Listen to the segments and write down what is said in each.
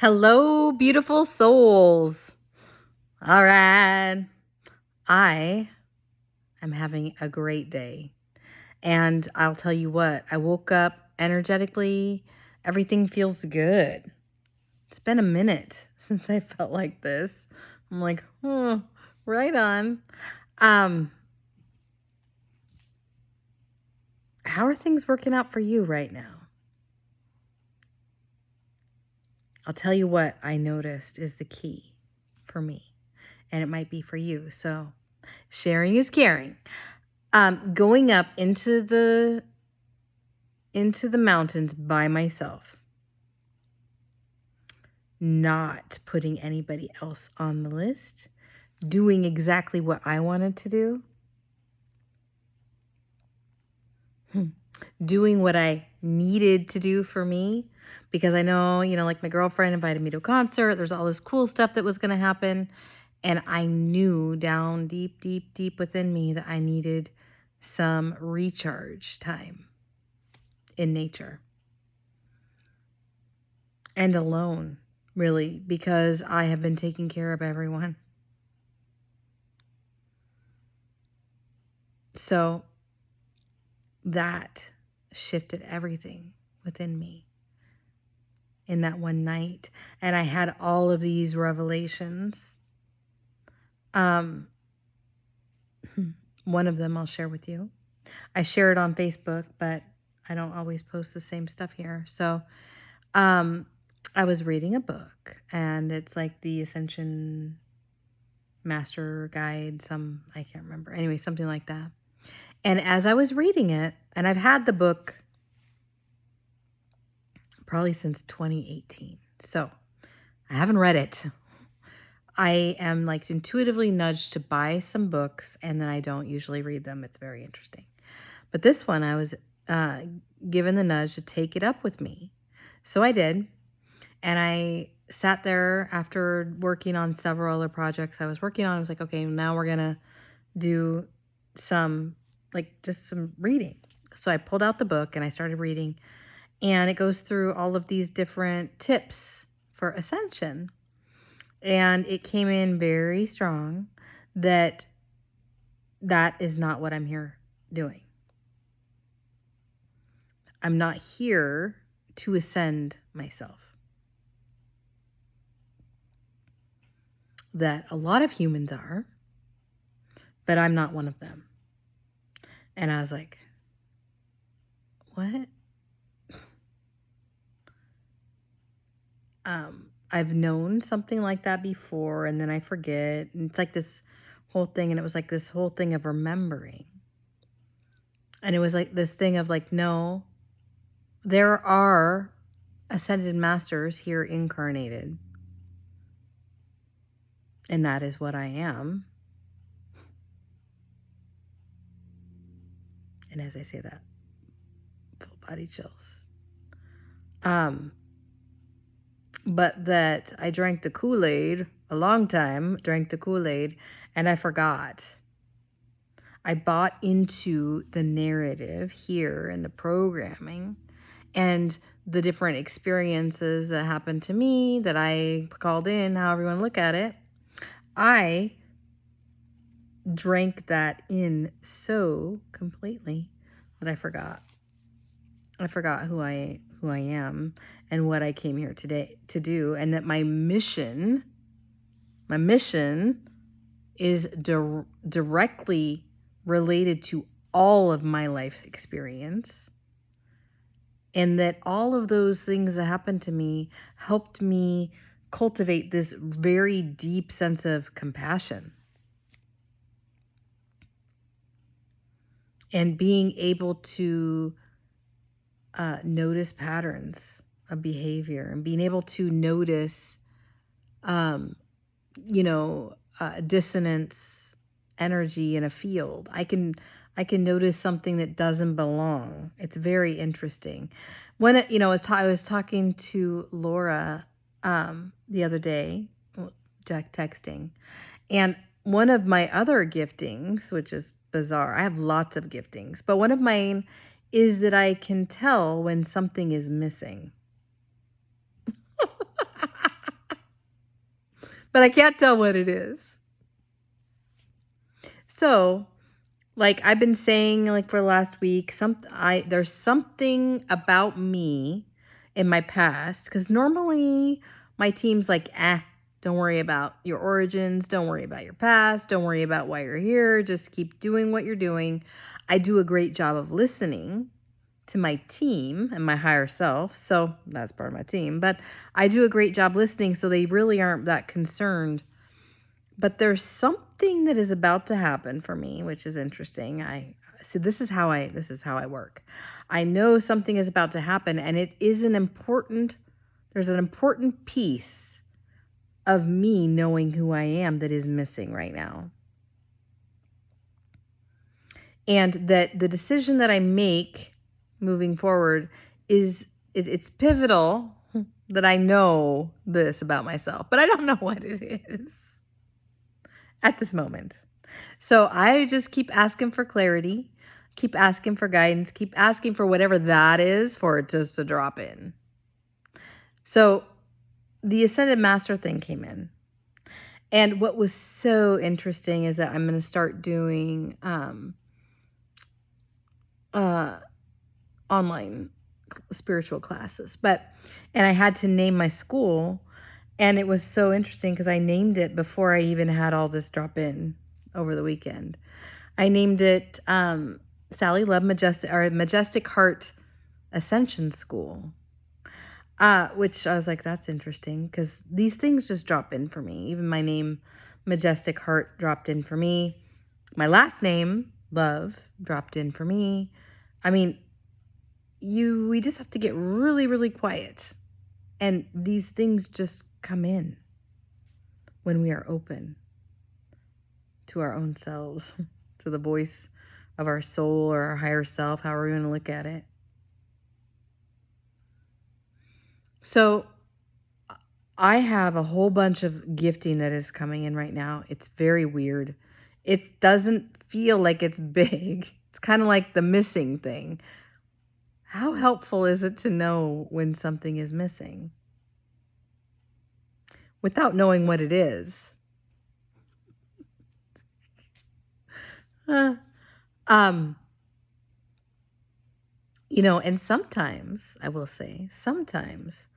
Hello, beautiful souls. All right. I am having a great day. And I'll tell you what, I woke up energetically. Everything feels good. It's been a minute since I felt like this. I'm like, oh, right on. Um, how are things working out for you right now? I'll tell you what I noticed is the key for me, and it might be for you. So, sharing is caring. Going up into the mountains by myself, not putting anybody else on the list, doing exactly what I wanted to do, doing what I needed to do for me, because I know, like my girlfriend invited me to a concert. There's all this cool stuff that was going to happen. And I knew down deep, deep, deep within me that I needed some recharge time in nature and alone, really, because I have been taking care of everyone. So that shifted everything within me in that one night. And I had all of these revelations. One of them I'll share with you. I share it on Facebook, but I don't always post the same stuff here. So I was reading a book, and it's like the Ascension Master Guide, I can't remember. Anyway, something like that. And as I was reading it, and I've had the book probably since 2018. So I haven't read it. I am like intuitively nudged to buy some books, and then I don't usually read them. It's very interesting. But this one, I was given the nudge to take it up with me. So I did. And I sat there after working on several other projects I was working on. I was like, okay, now we're going to do just some reading. So I pulled out the book and I started reading. And it goes through all of these different tips for ascension. And it came in very strong that is not what I'm here doing. I'm not here to ascend myself. That a lot of humans are, but I'm not one of them. And I was like, what? I've known something like that before, and then I forget. And it's like this whole thing, and it was like this whole thing of remembering. And it was like this thing of like, no, there are ascended masters here incarnated. And that is what I am. And as I say that, full body chills. But that I drank the Kool-Aid a long time, and I forgot. I bought into the narrative here and the programming and the different experiences that happened to me that I called in, however you want to look at it. I drank that in so completely that I forgot. I forgot who I am and what I came here today to do, and that my mission is directly related to all of my life experience, and that all of those things that happened to me helped me cultivate this very deep sense of compassion and being able to notice patterns of behavior and being able to notice, dissonance energy in a field. I can notice something that doesn't belong. It's very interesting. When I was talking to Laura the other day, texting, and one of my other giftings, which is bizarre, I have lots of giftings, but one of mine is that I can tell when something is missing. but I can't tell what it is. So, like I've been saying, like for the last week, there's something about me in my past, because normally my team's like, don't worry about your origins, don't worry about your past, don't worry about why you're here, just keep doing what you're doing. I do a great job of listening to my team and my higher self, so that's part of my team, but I do a great job listening, so they really aren't that concerned. But there's something that is about to happen for me, which is interesting. This is how I work. I know something is about to happen, and there's an important piece of me knowing who I am that is missing right now. And that the decision that I make moving forward it's pivotal that I know this about myself, but I don't know what it is at this moment. So I just keep asking for clarity, keep asking for guidance, keep asking for whatever that is for it just to drop in. So the Ascended Master thing came in. And what was so interesting is that I'm going to start doing online spiritual classes. And I had to name my school. And it was so interesting because I named it before I even had all this drop in over the weekend. I named it Sally Love Majestic Heart Ascension School. Which I was like, that's interesting because these things just drop in for me. Even my name, Majestic Heart, dropped in for me. My last name, Love, dropped in for me. I mean, we just have to get really, really quiet. And these things just come in when we are open to our own selves, to the voice of our soul or our higher self, however we want to look at it. So I have a whole bunch of gifting that is coming in right now. It's very weird. It doesn't feel like it's big. It's kind of like the missing thing. How helpful is it to know when something is missing without knowing what it is? And sometimes, I will say, sometimes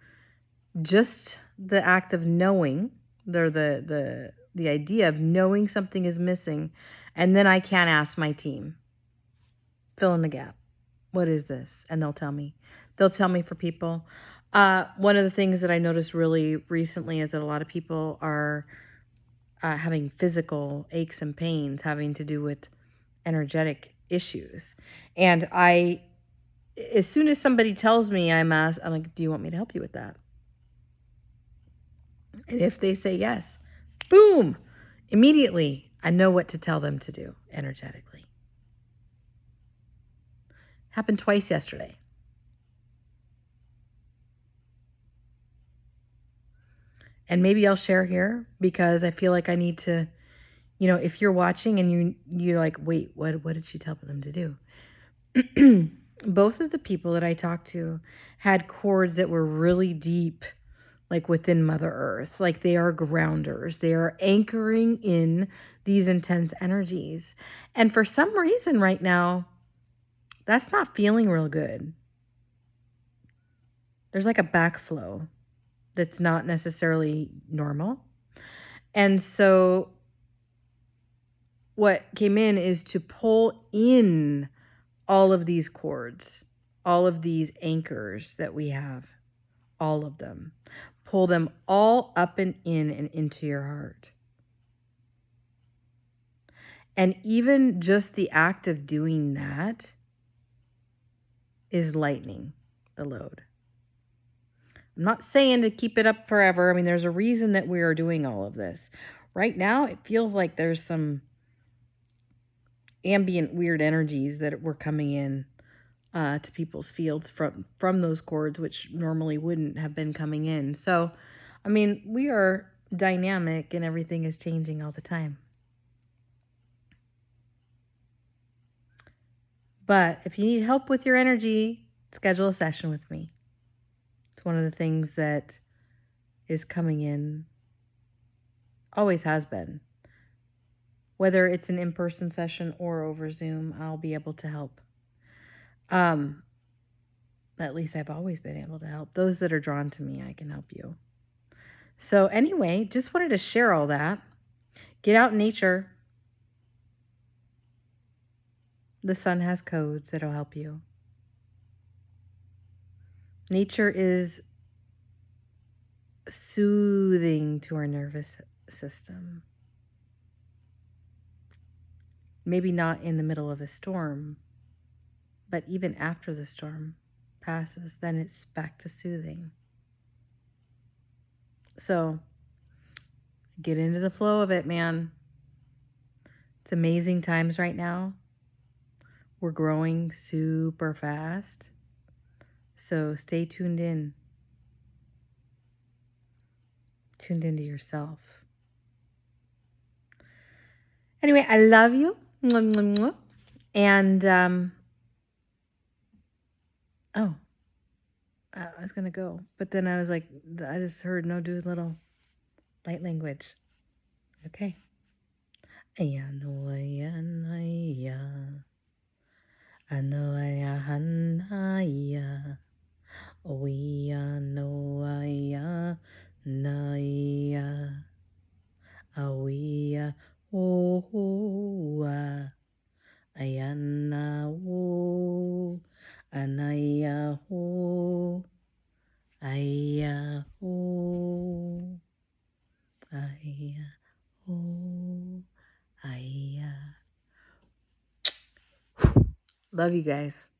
just the act of knowing, the idea of knowing something is missing, and then I can ask my team, fill in the gap. What is this? And they'll tell me. They'll tell me for people. One of the things that I noticed really recently is that a lot of people are having physical aches and pains having to do with energetic issues. And as soon as somebody tells me, I'm like, do you want me to help you with that? And if they say yes, boom, immediately I know what to tell them to do energetically. Happened twice yesterday. And maybe I'll share here because I feel like I need to, if you're watching and you're like, wait, what did she tell them to do? Both of the people that I talked to had cords that were really deep, like within Mother Earth. Like they are grounders. They are anchoring in these intense energies. And for some reason right now, that's not feeling real good. There's like a backflow that's not necessarily normal. And so what came in is to pull in all of these cords, all of these anchors that we have, all of them. Pull them all up and in and into your heart. And even just the act of doing that is lightening the load. I'm not saying to keep it up forever. I mean, there's a reason that we are doing all of this. Right now, it feels like there's some ambient weird energies that were coming in to people's fields from those cords, which normally wouldn't have been coming in. So, I mean, we are dynamic and everything is changing all the time. But if you need help with your energy, schedule a session with me. It's one of the things that is coming in Always has been. Whether it's an in-person session or over Zoom, I'll be able to help. At least I've always been able to help. Those that are drawn to me, I can help you. So anyway, just wanted to share all that. Get out in nature. The sun has codes that'll help you. Nature is soothing to our nervous system. Maybe not in the middle of a storm, but even after the storm passes, then it's back to soothing. So get into the flow of it, man. It's amazing times right now. We're growing super fast. So stay tuned in. Tuned into yourself. Anyway, I love you. And, I was going to go. But then I was like, I just heard no do little light language. Okay. Awiya oa ayana wo anaya ho aya ho aya ho aya. Love you guys.